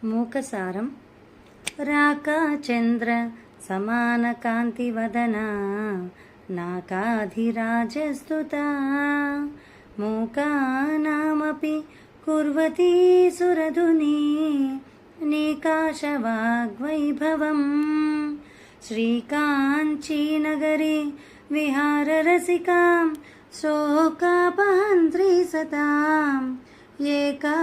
మూకసారం రాకాచంద్ర సమానకాంతివదనా నాకాధిరాజస్తుతా మూకానామపి కుర్వతీ సురధుని నీకాశవాగ్వైభవం శ్రీకాంచీనగరీ విహారరసికాం శోకాపహంత్రీ సతాం ఏకా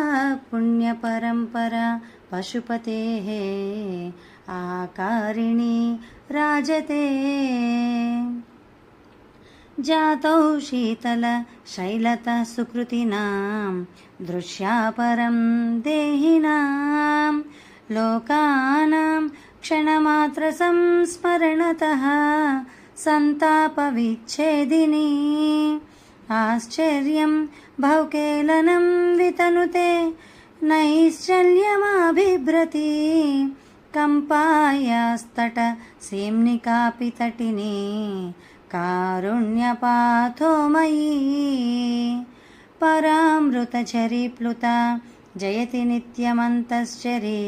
పుణ్యపరంపరా పశుపతేః ఆకారిణీ రాజతే జాతౌ శీతల శైలత సుకృతినాం దృశ్యాపరం దేహినాం లోకానాం క్షణమాత్ర సంస్మరణతః సంతాప విచ్ఛేదిని ఆశ్చర్యం భౌకేళనం వితనుతే నైశ్చల్యమాభిభ్రతి కంపాయాస్తట సేమ్నికాపి తటిని కారుణ్యపాథోమయీ పరామృతచరీ ప్లుత జయతి నిత్యమంతశ్చరీ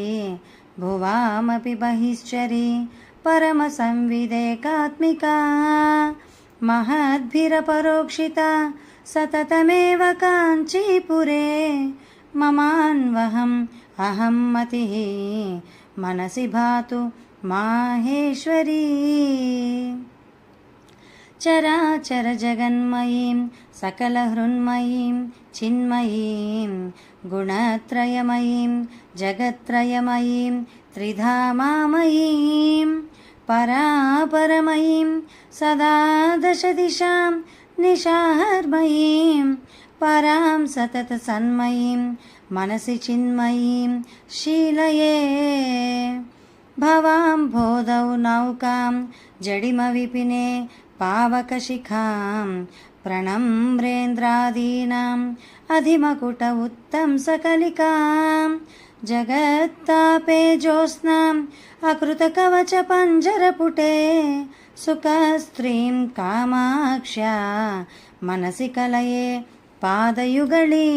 భువామపి బహిశ్చరీ పరమ సంవిదేకాత్మికా మహద్భిరపరోక్షిత సతతమేవ కాంచీపురే మమాన్వహం అహం మతిః మనసి భాతు మాహేశ్వరీ చరాచర జగన్మయీం సకలహృన్మయీం చిన్మయీం గుణత్రయమయీం జగత్రయమయీం త్రిధామామయీం పరాపరమయీం సదా దశ దిశాం నిశాహర్మయీం పరాం సతత సన్మయీం మనసి చిన్మయీం శీలయే భవాం బోధౌ నౌకాం జడిమ విపినే పావకశిఖాం ప్రణమ్రేంద్రాదీనాం అధిమకుట ఉత్తం సకలికాం జగత్తాపే జ్యోత్స్నాం అకృతకవచ పంజరపుటే సుఖస్త్రీం కామాక్ష్యా మనసి కలయే పాదయుగళీ